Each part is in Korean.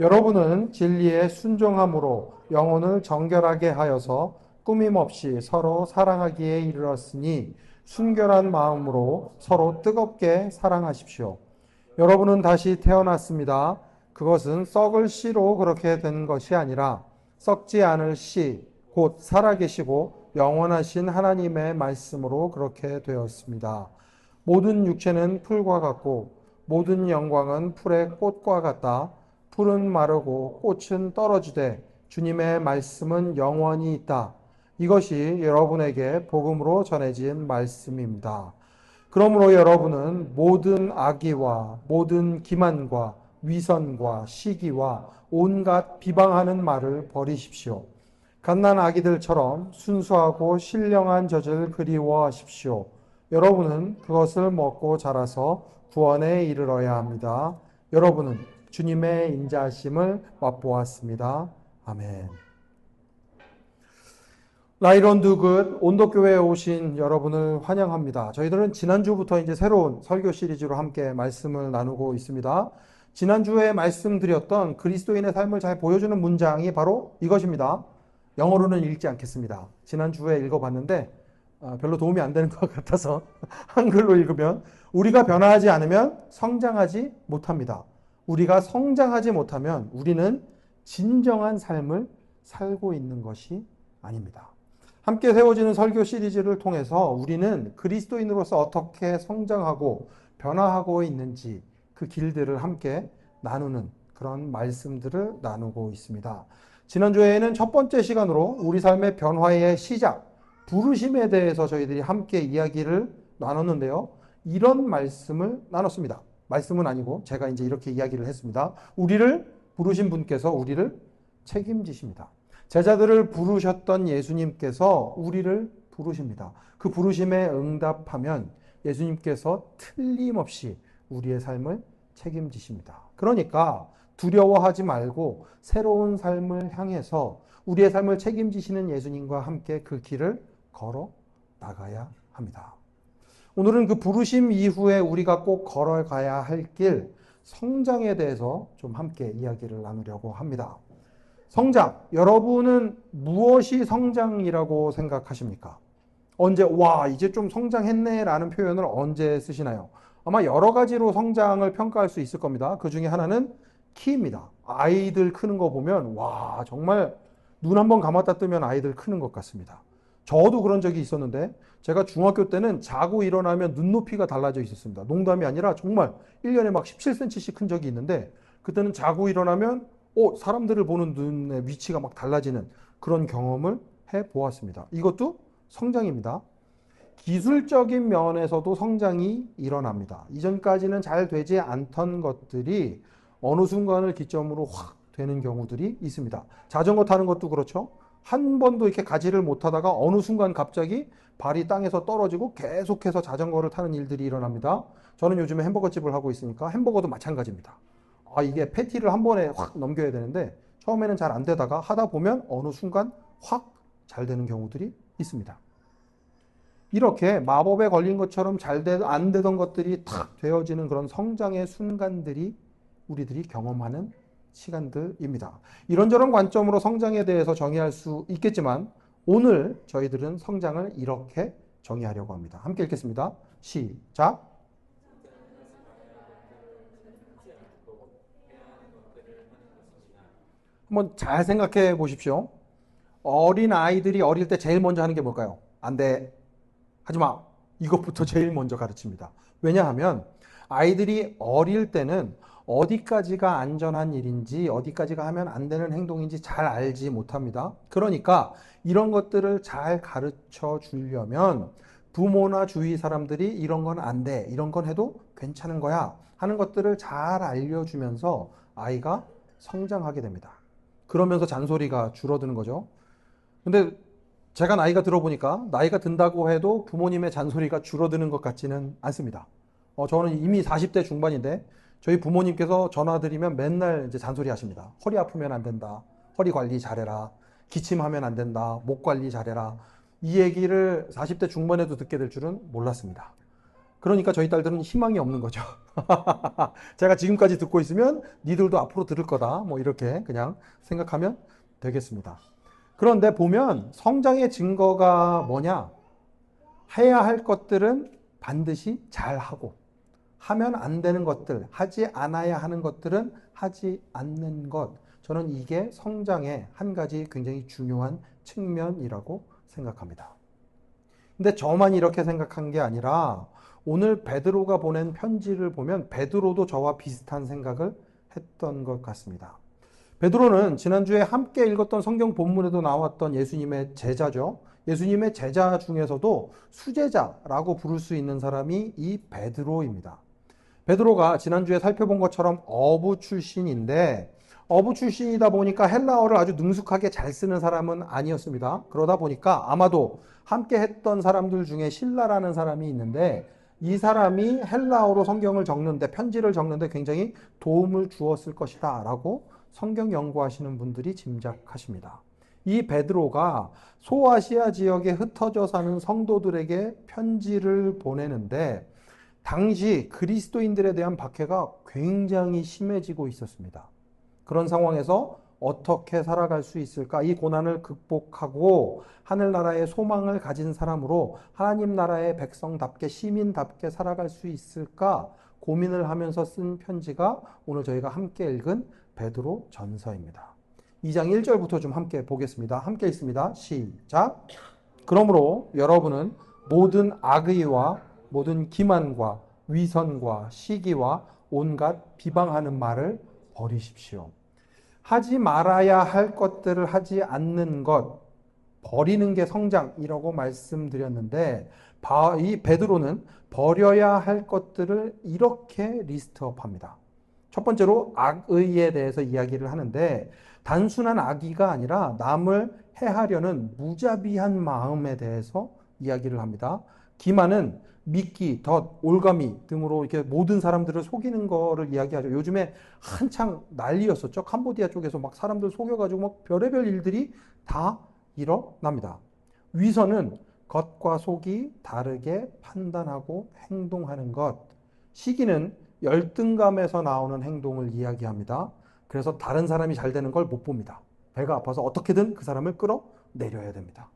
여러분은 진리에 순종함으로 영혼을 정결하게 하여서 꾸밈없이 서로 사랑하기에 이르렀으니 순결한 마음으로 서로 뜨겁게 사랑하십시오. 여러분은 다시 태어났습니다. 그것은 썩을 씨로 그렇게 된 것이 아니라 썩지 않을 씨, 곧 살아계시고 영원하신 하나님의 말씀으로 그렇게 되었습니다. 모든 육체는 풀과 같고 모든 영광은 풀의 꽃과 같다. 풀은 마르고 꽃은 떨어지되 주님의 말씀은 영원히 있다. 이것이 여러분에게 복음으로 전해진 말씀입니다. 그러므로 여러분은 모든 악의와 모든 기만과 위선과 시기와 온갖 비방하는 말을 버리십시오. 갓난 아기들처럼 순수하고 신령한 젖을 그리워하십시오. 여러분은 그것을 먹고 자라서 구원에 이르러야 합니다. 여러분은 주님의 인자하심을 맛보았습니다. 아멘. 라이런 두굿 온도교회에 오신 여러분을 환영합니다. 저희들은 지난주부터 이제 새로운 설교 시리즈로 함께 말씀을 나누고 있습니다. 지난주에 말씀드렸던 그리스도인의 삶을 잘 보여주는 문장이 바로 이것입니다. 영어로는 읽지 않겠습니다. 지난주에 읽어봤는데 별로 도움이 안 되는 것 같아서 한글로 읽으면 우리가 변화하지 않으면 성장하지 못합니다. 우리가 성장하지 못하면 우리는 진정한 삶을 살고 있는 것이 아닙니다. 함께 세워지는 설교 시리즈를 통해서 우리는 그리스도인으로서 어떻게 성장하고 변화하고 있는지 그 길들을 함께 나누는 그런 말씀들을 나누고 있습니다. 지난주에는 첫 번째 시간으로 우리 삶의 변화의 시작, 부르심에 대해서 저희들이 함께 이야기를 나눴는데요. 이런 말씀을 나눴습니다. 말씀은 아니고 제가 이제 이렇게 이야기를 했습니다. 우리를 부르신 분께서 우리를 책임지십니다. 제자들을 부르셨던 예수님께서 우리를 부르십니다. 그 부르심에 응답하면 예수님께서 틀림없이 우리의 삶을 책임지십니다. 그러니까 두려워하지 말고 새로운 삶을 향해서 우리의 삶을 책임지시는 예수님과 함께 그 길을 걸어 나가야 합니다. 오늘은 그 부르심 이후에 우리가 꼭 걸어가야 할 길, 성장에 대해서 좀 함께 이야기를 나누려고 합니다. 성장, 여러분은 무엇이 성장이라고 생각하십니까? 언제, 와, 이제 좀 성장했네 라는 표현을 언제 쓰시나요? 아마 여러 가지로 성장을 평가할 수 있을 겁니다. 그 중에 하나는 키입니다. 아이들 크는 거 보면, 와, 정말 눈 한번 감았다 뜨면 아이들 크는 것 같습니다. 저도 그런 적이 있었는데, 제가 중학교 때는 자고 일어나면 눈높이가 달라져 있었습니다. 농담이 아니라 정말 1년에 막 17cm씩 큰 적이 있는데, 그때는 자고 일어나면 사람들을 보는 눈의 위치가 막 달라지는 그런 경험을 해보았습니다. 이것도 성장입니다. 기술적인 면에서도 성장이 일어납니다. 이전까지는 잘 되지 않던 것들이 어느 순간을 기점으로 확 되는 경우들이 있습니다. 자전거 타는 것도 그렇죠. 한 번도 이렇게 가지를 못하다가 어느 순간 갑자기 발이 땅에서 떨어지고 계속해서 자전거를 타는 일들이 일어납니다. 저는 요즘에 햄버거집을 하고 있으니까 햄버거도 마찬가지입니다. 이게 패티를 한 번에 확 넘겨야 되는데 처음에는 잘 안 되다가 하다 보면 어느 순간 확 잘 되는 경우들이 있습니다. 이렇게 마법에 걸린 것처럼 안 되던 것들이 탁 되어지는 그런 성장의 순간들이 우리들이 경험하는 시간들입니다. 이런저런 관점으로 성장에 대해서 정의할 수 있겠지만 오늘 저희들은 성장을 이렇게 정의하려고 합니다. 함께 읽겠습니다. 시작. 한번 잘 생각해 보십시오. 어린 아이들이 어릴 때 제일 먼저 하는 게 뭘까요? 안 돼. 하지 마. 이것부터 제일 먼저 가르칩니다. 왜냐하면 아이들이 어릴 때는 어디까지가 안전한 일인지 어디까지가 하면 안 되는 행동인지 잘 알지 못합니다. 그러니까 이런 것들을 잘 가르쳐 주려면 부모나 주위 사람들이 이런 건 안 돼. 이런 건 해도 괜찮은 거야. 하는 것들을 잘 알려주면서 아이가 성장하게 됩니다. 그러면서 잔소리가 줄어드는 거죠. 근데 제가 나이가 들어보니까 나이가 든다고 해도 부모님의 잔소리가 줄어드는 것 같지는 않습니다. 저는 이미 40대 중반인데 저희 부모님께서 전화드리면 맨날 이제 잔소리 하십니다. 허리 아프면 안 된다. 허리 관리 잘해라. 기침하면 안 된다. 목 관리 잘해라. 이 얘기를 40대 중반에도 듣게 될 줄은 몰랐습니다. 그러니까 저희 딸들은 희망이 없는 거죠. 제가 지금까지 듣고 있으면 니들도 앞으로 들을 거다. 뭐 이렇게 그냥 생각하면 되겠습니다. 그런데 보면 성장의 증거가 뭐냐? 해야 할 것들은 반드시 잘 하고, 하면 안 되는 것들, 하지 않아야 하는 것들은 하지 않는 것. 저는 이게 성장의 한 가지 굉장히 중요한 측면이라고 생각합니다. 근데 저만 이렇게 생각한 게 아니라 오늘 베드로가 보낸 편지를 보면 베드로도 저와 비슷한 생각을 했던 것 같습니다. 베드로는 지난주에 함께 읽었던 성경 본문에도 나왔던 예수님의 제자죠. 예수님의 제자 중에서도 수제자라고 부를 수 있는 사람이 이 베드로입니다. 베드로가 지난주에 살펴본 것처럼 어부 출신인데 어부 출신이다 보니까 헬라어를 아주 능숙하게 잘 쓰는 사람은 아니었습니다. 그러다 보니까 아마도 함께 했던 사람들 중에 실라라는 사람이 있는데 이 사람이 헬라어로 성경을 적는데 편지를 적는데 굉장히 도움을 주었을 것이다 라고 성경 연구하시는 분들이 짐작하십니다. 이 베드로가 소아시아 지역에 흩어져 사는 성도들에게 편지를 보내는데 당시 그리스도인들에 대한 박해가 굉장히 심해지고 있었습니다. 그런 상황에서 어떻게 살아갈 수 있을까? 이 고난을 극복하고 하늘나라의 소망을 가진 사람으로 하나님 나라의 백성답게 시민답게 살아갈 수 있을까? 고민을 하면서 쓴 편지가 오늘 저희가 함께 읽은 베드로 전서입니다. 2장 1절부터 좀 함께 보겠습니다. 함께 읽습니다. 시작. 그러므로 여러분은 모든 악의와 모든 기만과 위선과 시기와 온갖 비방하는 말을 버리십시오. 하지 말아야 할 것들을 하지 않는 것, 버리는 게 성장이라고 말씀드렸는데 이 베드로는 버려야 할 것들을 이렇게 리스트업합니다. 첫 번째로 악의에 대해서 이야기를 하는데 단순한 악의가 아니라 남을 해하려는 무자비한 마음에 대해서 이야기를 합니다. 기만은 미끼, 덫, 올가미 등으로 이렇게 모든 사람들을 속이는 거를 이야기하죠. 요즘에 한창 난리였었죠. 캄보디아 쪽에서 막 사람들 속여가지고 막 별의별 일들이 다 일어납니다. 위선은 겉과 속이 다르게 판단하고 행동하는 것. 시기는 열등감에서 나오는 행동을 이야기합니다. 그래서 다른 사람이 잘 되는 걸 못 봅니다. 배가 아파서 어떻게든 그 사람을 끌어내려야 됩니다.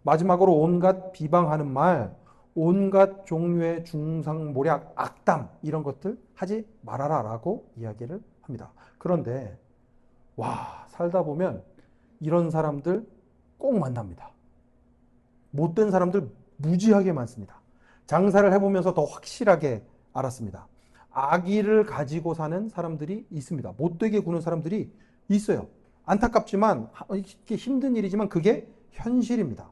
마지막으로 온갖 비방하는 말, 온갖 종류의 중상모략, 악담 이런 것들 하지 말아라 라고 이야기를 합니다. 그런데 살다 보면 이런 사람들 꼭 만납니다. 못된 사람들 무지하게 많습니다. 장사를 해보면서 더 확실하게 알았습니다. 악의를 가지고 사는 사람들이 있습니다. 못되게 구는 사람들이 있어요. 안타깝지만 힘든 일이지만 그게 현실입니다.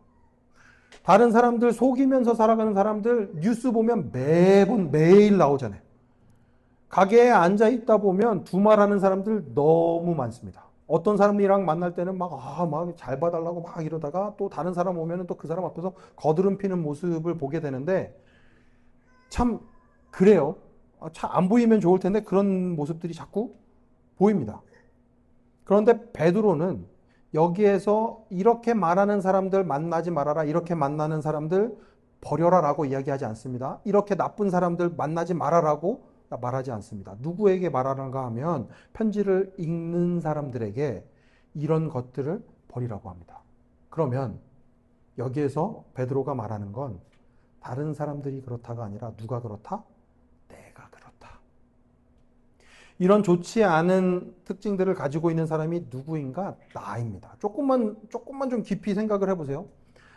다른 사람들 속이면서 살아가는 사람들 뉴스 보면 매일 나오잖아요. 가게에 앉아 있다 보면 두말하는 사람들 너무 많습니다. 어떤 사람이랑 만날 때는 막 잘 봐달라고 막 이러다가 또 다른 사람 오면은 또 그 사람 앞에서 거드름 피는 모습을 보게 되는데 참 그래요. 참 안 보이면 좋을 텐데 그런 모습들이 자꾸 보입니다. 그런데 베드로는 여기에서 이렇게 말하는 사람들 만나지 말아라, 이렇게 만나는 사람들 버려라 라고 이야기하지 않습니다. 이렇게 나쁜 사람들 만나지 말아라고 말하지 않습니다. 누구에게 말하는가 하면 편지를 읽는 사람들에게 이런 것들을 버리라고 합니다. 그러면 여기에서 베드로가 말하는 건 다른 사람들이 그렇다가 아니라 누가 그렇다? 내가 그렇다. 이런 좋지 않은 특징들을 가지고 있는 사람이 누구인가? 나입니다. 조금만 좀 깊이 생각을 해보세요.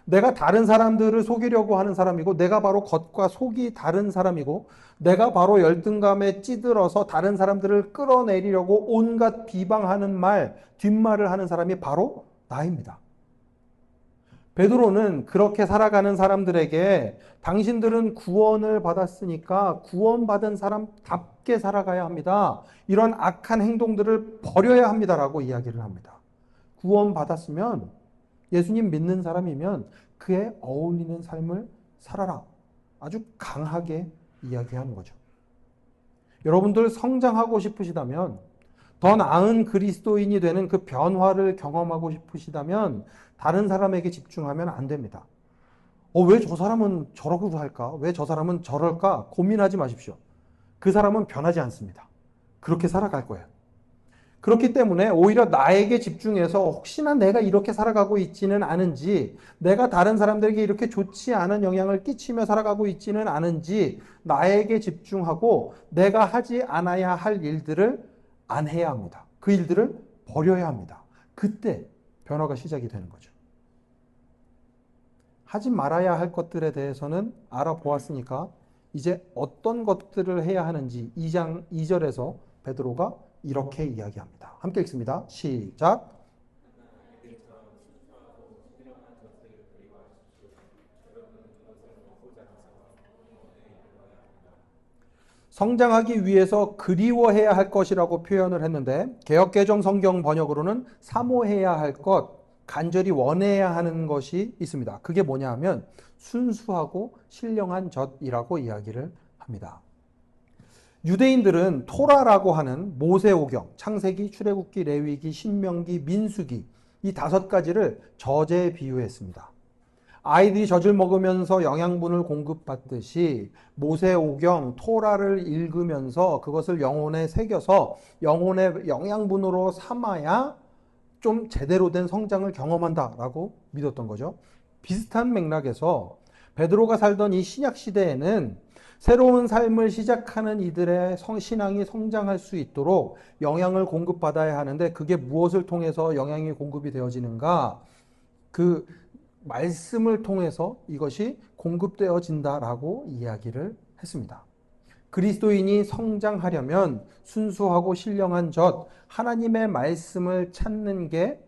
내가 다른 사람들을 속이려고 하는 사람이고 내가 바로 겉과 속이 다른 사람이고 내가 바로 열등감에 찌들어서 다른 사람들을 끌어내리려고 온갖 비방하는 말, 뒷말을 하는 사람이 바로 나입니다. 베드로는 그렇게 살아가는 사람들에게 당신들은 구원을 받았으니까 구원받은 사람답게 살아가야 합니다. 이런 악한 행동들을 버려야 합니다라고 이야기를 합니다. 구원받았으면 예수님 믿는 사람이면 그에 어울리는 삶을 살아라. 아주 강하게 이야기하는 거죠. 여러분들 성장하고 싶으시다면 더 나은 그리스도인이 되는 그 변화를 경험하고 싶으시다면 다른 사람에게 집중하면 안 됩니다. 왜 저 사람은 저러고 할까? 왜 저 사람은 저럴까? 고민하지 마십시오. 그 사람은 변하지 않습니다. 그렇게 살아갈 거예요. 그렇기 때문에 오히려 나에게 집중해서 혹시나 내가 이렇게 살아가고 있지는 않은지, 내가 다른 사람들에게 이렇게 좋지 않은 영향을 끼치며 살아가고 있지는 않은지, 나에게 집중하고 내가 하지 않아야 할 일들을 안 해야 합니다. 그 일들을 버려야 합니다. 그때 변화가 시작이 되는 거죠. 하지 말아야 할 것들에 대해서는 알아보았으니까 이제 어떤 것들을 해야 하는지 2장 2절에서 베드로가 이렇게 이야기합니다. 함께 읽습니다. 시작. 성장하기 위해서 그리워해야 할 것이라고 표현을 했는데 개역개정 성경 번역으로는 사모해야 할 것, 간절히 원해야 하는 것이 있습니다. 그게 뭐냐 하면 순수하고 신령한 젖이라고 이야기를 합니다. 유대인들은 토라라고 하는 모세오경, 창세기, 출애굽기, 레위기, 신명기, 민수기 이 5가지를 젖에 비유했습니다. 아이들이 젖을 먹으면서 영양분을 공급받듯이 모세오경, 토라를 읽으면서 그것을 영혼에 새겨서 영혼의 영양분으로 삼아야 좀 제대로 된 성장을 경험한다라고 믿었던 거죠. 비슷한 맥락에서 베드로가 살던 이 신약 시대에는 새로운 삶을 시작하는 이들의 신앙이 성장할 수 있도록 영향을 공급받아야 하는데 그게 무엇을 통해서 영향이 공급이 되어지는가? 그 말씀을 통해서 이것이 공급되어진다라고 이야기를 했습니다. 그리스도인이 성장하려면 순수하고 신령한 젖, 하나님의 말씀을 찾는 게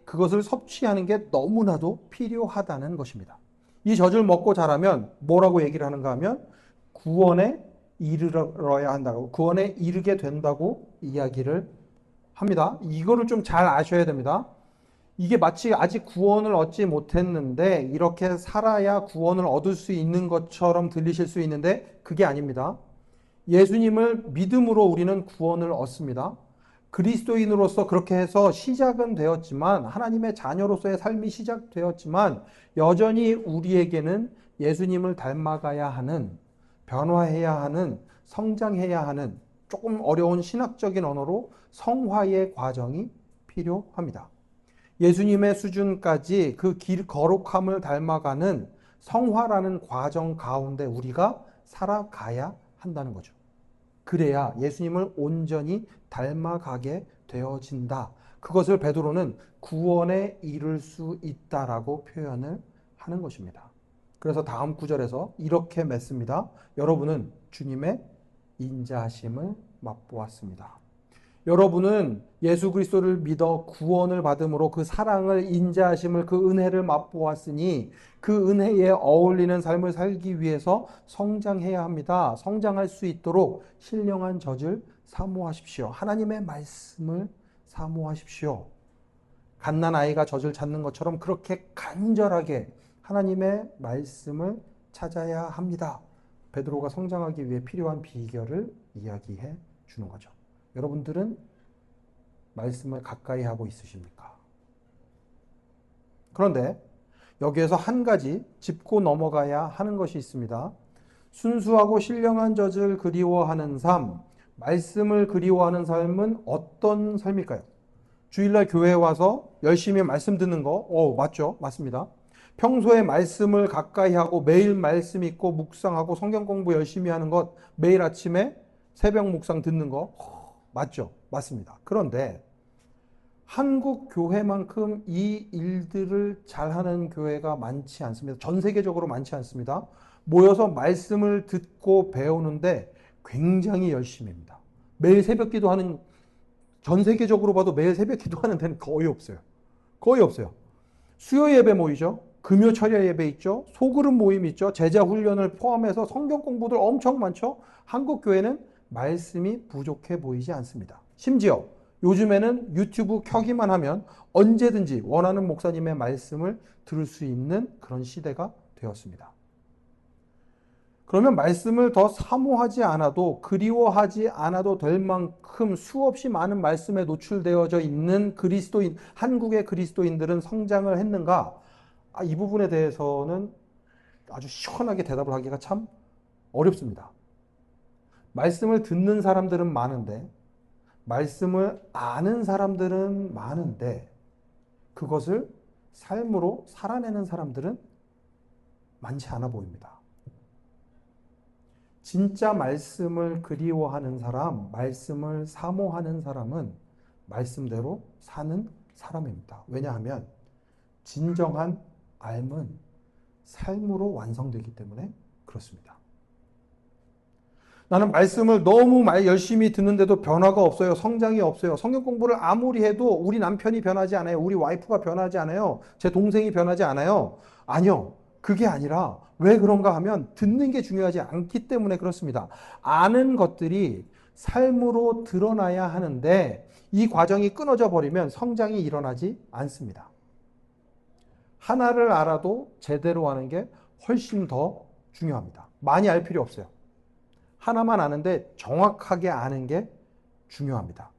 그것을 섭취하는 게 너무나도 필요하다는 것입니다. 이 젖을 먹고 자라면 뭐라고 얘기를 하는가 하면 구원에 이르러야 한다고, 구원에 이르게 된다고 이야기를 합니다. 이거를 좀 잘 아셔야 됩니다. 이게 마치 아직 구원을 얻지 못했는데 이렇게 살아야 구원을 얻을 수 있는 것처럼 들리실 수 있는데 그게 아닙니다. 예수님을 믿음으로 우리는 구원을 얻습니다. 그리스도인으로서 그렇게 해서 시작은 되었지만 하나님의 자녀로서의 삶이 시작되었지만 여전히 우리에게는 예수님을 닮아가야 하는, 변화해야 하는, 성장해야 하는 조금 어려운 신학적인 언어로 성화의 과정이 필요합니다. 예수님의 수준까지 그 길 거룩함을 닮아가는 성화라는 과정 가운데 우리가 살아가야 한다는 거죠. 그래야 예수님을 온전히 닮아가게 되어진다. 그것을 베드로는 구원에 이를 수 있다라고 표현을 하는 것입니다. 그래서 다음 구절에서 이렇게 맺습니다. 여러분은 주님의 인자하심을 맛보았습니다. 여러분은 예수 그리스도를 믿어 구원을 받음으로 그 사랑을, 인자하심을, 그 은혜를 맛보았으니 그 은혜에 어울리는 삶을 살기 위해서 성장해야 합니다. 성장할 수 있도록 신령한 젖을 사모하십시오. 하나님의 말씀을 사모하십시오. 갓난아이가 젖을 찾는 것처럼 그렇게 간절하게 하나님의 말씀을 찾아야 합니다. 베드로가 성장하기 위해 필요한 비결을 이야기해 주는 거죠. 여러분들은 말씀을 가까이 하고 있으십니까? 그런데 여기에서 한 가지 짚고 넘어가야 하는 것이 있습니다. 순수하고 신령한 젖을 그리워하는 삶, 말씀을 그리워하는 삶은 어떤 삶일까요? 주일날 교회에 와서 열심히 말씀 듣는 거, 맞죠? 맞습니다. 평소에 말씀을 가까이 하고 매일 말씀 읽고 묵상하고 성경 공부 열심히 하는 것, 매일 아침에 새벽 묵상 듣는 거, 맞죠? 맞습니다. 그런데 한국 교회만큼 이 일들을 잘하는 교회가 많지 않습니다. 전 세계적으로 많지 않습니다. 모여서 말씀을 듣고 배우는데 굉장히 열심히 합니다. 매일 새벽 기도하는, 전 세계적으로 봐도 매일 새벽 기도하는 데는 거의 없어요. 거의 없어요. 수요 예배 모이죠. 금요 철야 예배 있죠. 소그룹 모임 있죠. 제자 훈련을 포함해서 성경 공부들 엄청 많죠. 한국 교회는 말씀이 부족해 보이지 않습니다. 심지어 요즘에는 유튜브 켜기만 하면 언제든지 원하는 목사님의 말씀을 들을 수 있는 그런 시대가 되었습니다. 그러면 말씀을 더 사모하지 않아도, 그리워하지 않아도 될 만큼 수없이 많은 말씀에 노출되어져 있는 한국의 그리스도인들은 성장을 했는가? 이 부분에 대해서는 아주 시원하게 대답을 하기가 참 어렵습니다. 말씀을 듣는 사람들은 많은데, 말씀을 아는 사람들은 많은데, 그것을 삶으로 살아내는 사람들은 많지 않아 보입니다. 진짜 말씀을 그리워하는 사람, 말씀을 사모하는 사람은 말씀대로 사는 사람입니다. 왜냐하면 진정한 삶은 삶으로 완성되기 때문에 그렇습니다. 나는 말씀을 너무 열심히 듣는데도 변화가 없어요. 성장이 없어요. 성경 공부를 아무리 해도 우리 남편이 변하지 않아요. 우리 와이프가 변하지 않아요. 제 동생이 변하지 않아요. 아니요. 그게 아니라 왜 그런가 하면 듣는 게 중요하지 않기 때문에 그렇습니다. 아는 것들이 삶으로 드러나야 하는데 이 과정이 끊어져 버리면 성장이 일어나지 않습니다. 하나를 알아도 제대로 하는 게 훨씬 더 중요합니다. 많이 알 필요 없어요. 하나만 아는데 정확하게 아는 게 중요합니다.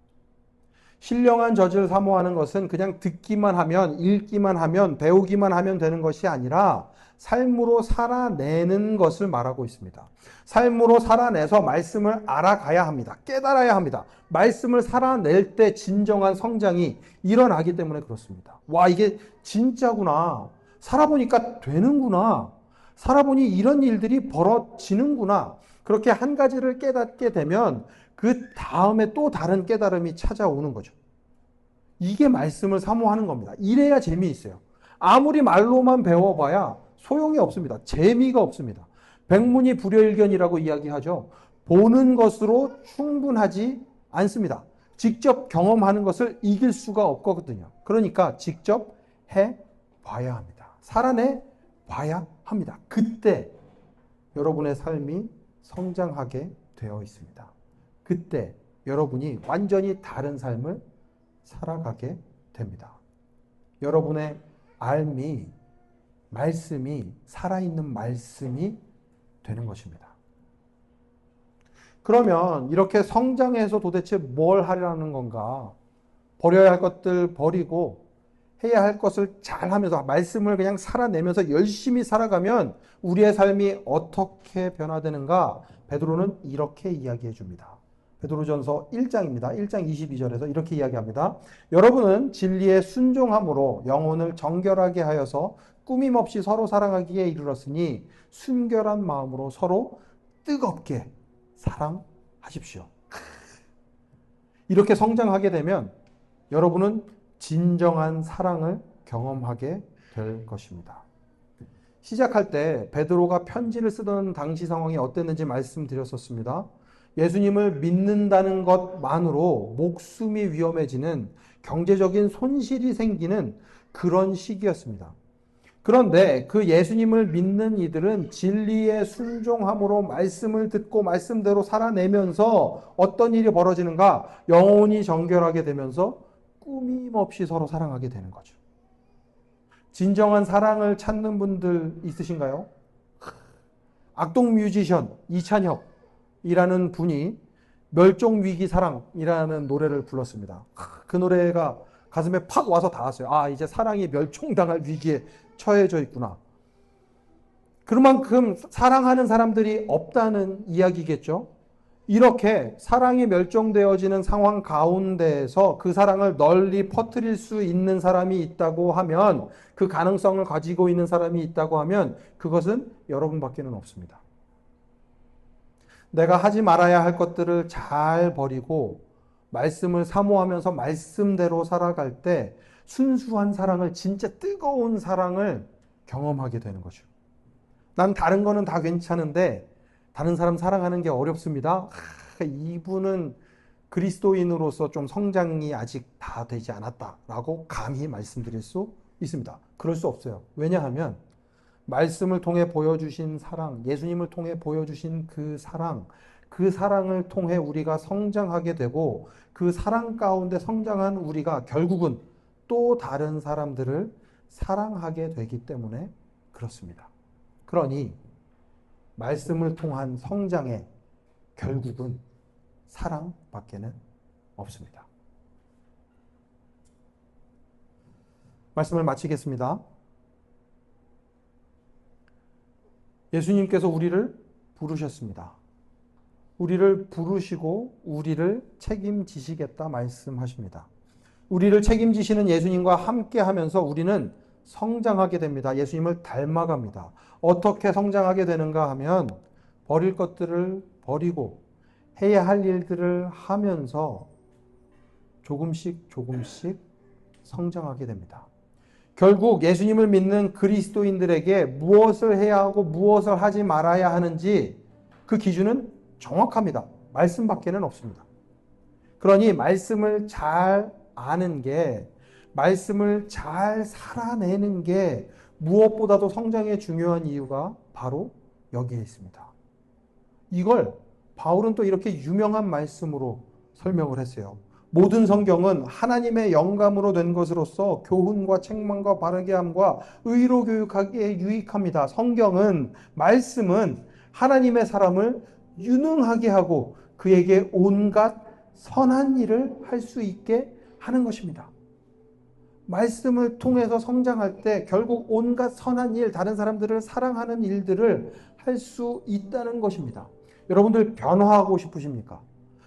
신령한 젖을 사모하는 것은 그냥 듣기만 하면, 읽기만 하면, 배우기만 하면 되는 것이 아니라 삶으로 살아내는 것을 말하고 있습니다. 삶으로 살아내서 말씀을 알아가야 합니다. 깨달아야 합니다. 말씀을 살아낼 때 진정한 성장이 일어나기 때문에 그렇습니다. 와, 이게 진짜구나. 살아보니까 되는구나. 살아보니 이런 일들이 벌어지는구나. 그렇게 한 가지를 깨닫게 되면 그 다음에 또 다른 깨달음이 찾아오는 거죠. 이게 말씀을 사모하는 겁니다. 이래야 재미있어요. 아무리 말로만 배워봐야 소용이 없습니다. 재미가 없습니다. 백문이 불여일견이라고 이야기하죠. 보는 것으로 충분하지 않습니다. 직접 경험하는 것을 이길 수가 없거든요. 그러니까 직접 해봐야 합니다. 살아내 봐야 합니다. 그때 여러분의 삶이 성장하게 되어 있습니다. 그때 여러분이 완전히 다른 삶을 살아가게 됩니다. 여러분의 삶이, 말씀이, 살아있는 말씀이 되는 것입니다. 그러면 이렇게 성장해서 도대체 뭘 하려는 건가? 버려야 할 것들 버리고 해야 할 것을 잘 하면서 말씀을 그냥 살아내면서 열심히 살아가면 우리의 삶이 어떻게 변화되는가? 베드로는 이렇게 이야기해 줍니다. 베드로전서 1장입니다. 1장 22절에서 이렇게 이야기합니다. 여러분은 진리에 순종함으로 영혼을 정결하게 하여서 꾸밈없이 서로 사랑하기에 이르렀으니 순결한 마음으로 서로 뜨겁게 사랑하십시오. 이렇게 성장하게 되면 여러분은 진정한 사랑을 경험하게 될 것입니다. 시작할 때 베드로가 편지를 쓰던 당시 상황이 어땠는지 말씀드렸었습니다. 예수님을 믿는다는 것만으로 목숨이 위험해지는 경제적인 손실이 생기는 그런 시기였습니다. 그런데 그 예수님을 믿는 이들은 진리에 순종함으로 말씀을 듣고 말씀대로 살아내면서 어떤 일이 벌어지는가? 영혼이 정결하게 되면서 꾸밈없이 서로 사랑하게 되는 거죠. 진정한 사랑을 찾는 분들 있으신가요? 악동 뮤지션 이찬혁이라는 분이 멸종위기 사랑이라는 노래를 불렀습니다. 그 노래가 가슴에 팍 와서 닿았어요. 아, 이제 사랑이 멸종당할 위기에 처해져 있구나. 그만큼 사랑하는 사람들이 없다는 이야기겠죠. 이렇게 사랑이 멸종되어지는 상황 가운데에서 그 사랑을 널리 퍼뜨릴 수 있는 사람이 있다고 하면, 그 가능성을 가지고 있는 사람이 있다고 하면 그것은 여러분밖에는 없습니다. 내가 하지 말아야 할 것들을 잘 버리고 말씀을 사모하면서 말씀대로 살아갈 때 순수한 사랑을, 진짜 뜨거운 사랑을 경험하게 되는 거죠. 난 다른 거는 다 괜찮은데 다른 사람 사랑하는 게 어렵습니다. 이분은 그리스도인으로서 좀 성장이 아직 다 되지 않았다라고 감히 말씀드릴 수 있습니다. 그럴 수 없어요. 왜냐하면 말씀을 통해 보여주신 사랑, 예수님을 통해 보여주신 그 사랑을 통해 우리가 성장하게 되고 그 사랑 가운데 성장한 우리가 결국은 또 다른 사람들을 사랑하게 되기 때문에 그렇습니다. 그러니 말씀을 통한 성장의 결국은 사랑밖에는 없습니다. 말씀을 마치겠습니다. 예수님께서 우리를 부르셨습니다. 우리를 부르시고 우리를 책임지시겠다 말씀하십니다. 우리를 책임지시는 예수님과 함께 하면서 우리는 성장하게 됩니다. 예수님을 닮아갑니다. 어떻게 성장하게 되는가 하면 버릴 것들을 버리고 해야 할 일들을 하면서 조금씩 성장하게 됩니다. 결국 예수님을 믿는 그리스도인들에게 무엇을 해야 하고 무엇을 하지 말아야 하는지 그 기준은 정확합니다. 말씀밖에는 없습니다. 그러니 말씀을 잘 아는 게, 말씀을 잘 살아내는 게 무엇보다도 성장에 중요한 이유가 바로 여기에 있습니다. 이걸 바울은 또 이렇게 유명한 말씀으로 설명을 했어요. 모든 성경은 하나님의 영감으로 된 것으로서 교훈과 책망과 바르게 함과 의로 교육하기에 유익합니다. 성경은, 말씀은 하나님의 사람을 유능하게 하고 그에게 온갖 선한 일을 할 수 있게 하는 것입니다. 말씀을 통해서 성장할 때 결국 온갖 선한 일, 다른 사람들을 사랑하는 일들을 할 수 있다는 것입니다. 여러분들 변화하고 싶으십니까?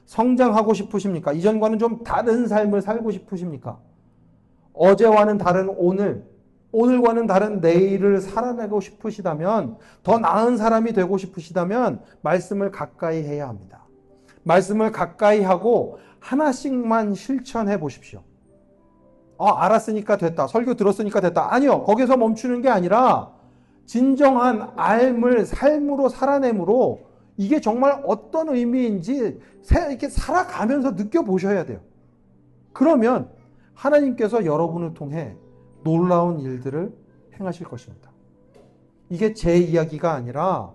성장하고 싶으십니까? 이전과는 좀 다른 삶을 살고 싶으십니까? 어제와는 다른 오늘, 오늘과는 다른 내일을 살아내고 싶으시다면, 더 나은 사람이 되고 싶으시다면 말씀을 가까이 해야 합니다. 말씀을 가까이 하고 하나씩만 실천해 보십시오. 알았으니까 됐다. 설교 들었으니까 됐다. 아니요. 거기서 멈추는 게 아니라 진정한 삶을 삶으로 살아내므로 이게 정말 어떤 의미인지 이렇게 살아가면서 느껴보셔야 돼요. 그러면 하나님께서 여러분을 통해 놀라운 일들을 행하실 것입니다. 이게 제 이야기가 아니라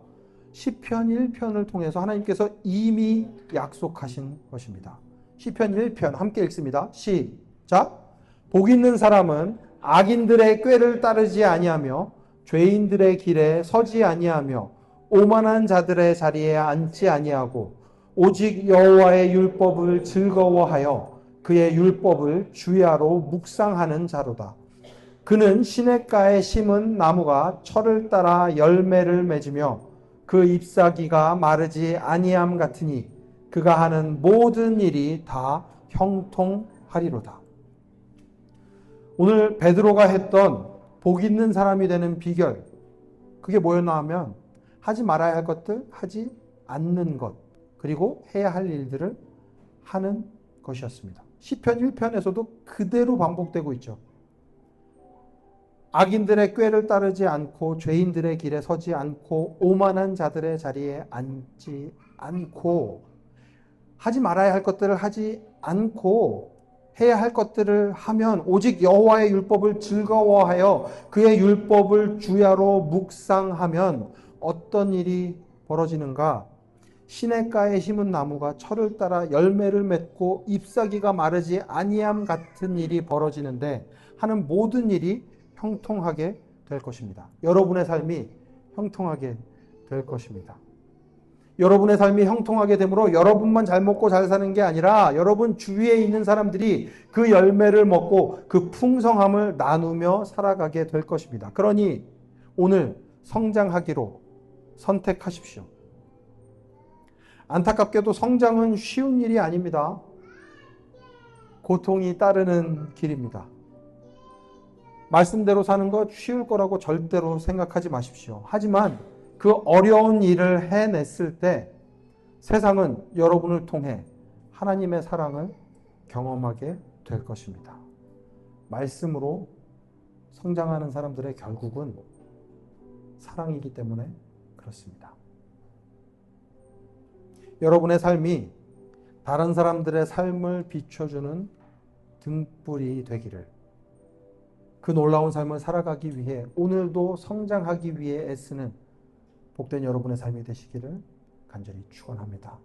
시편 1편을 통해서 하나님께서 이미 약속하신 것입니다. 시편 1편 함께 읽습니다. 시작. 복 있는 사람은 악인들의 꾀를 따르지 아니하며 죄인들의 길에 서지 아니하며 오만한 자들의 자리에 앉지 아니하고 오직 여호와의 율법을 즐거워하여 그의 율법을 주야로 묵상하는 자로다. 그는 시냇가에 심은 나무가 철을 따라 열매를 맺으며 그 잎사귀가 마르지 아니함 같으니 그가 하는 모든 일이 다 형통하리로다. 오늘 베드로가 했던 복 있는 사람이 되는 비결, 그게 뭐였나 하면 하지 말아야 할 것들 하지 않는 것, 그리고 해야 할 일들을 하는 것이었습니다. 시편 1편에서도 그대로 반복되고 있죠. 악인들의 꾀를 따르지 않고 죄인들의 길에 서지 않고 오만한 자들의 자리에 앉지 않고 하지 말아야 할 것들을 하지 않고 해야 할 것들을 하면 오직 여호와의 율법을 즐거워하여 그의 율법을 주야로 묵상하면 어떤 일이 벌어지는가? 시냇가에 심은 나무가 철을 따라 열매를 맺고 잎사귀가 마르지 아니함 같은 일이 벌어지는데 하는 모든 일이 형통하게 될 것입니다. 여러분의 삶이 형통하게 될 것입니다. 여러분의 삶이 형통하게 되므로 여러분만 잘 먹고 잘 사는 게 아니라 여러분 주위에 있는 사람들이 그 열매를 먹고 그 풍성함을 나누며 살아가게 될 것입니다. 그러니 오늘 성장하기로 선택하십시오. 안타깝게도 성장은 쉬운 일이 아닙니다. 고통이 따르는 길입니다. 말씀대로 사는 것 쉬울 거라고 절대로 생각하지 마십시오. 하지만 그 어려운 일을 해냈을 때 세상은 여러분을 통해 하나님의 사랑을 경험하게 될 것입니다. 말씀으로 성장하는 사람들의 결국은 사랑이기 때문에 그렇습니다. 여러분의 삶이 다른 사람들의 삶을 비춰주는 등불이 되기를, 그 놀라운 삶을 살아가기 위해 오늘도 성장하기 위해 애쓰는 복된 여러분의 삶이 되시기를 간절히 축원합니다.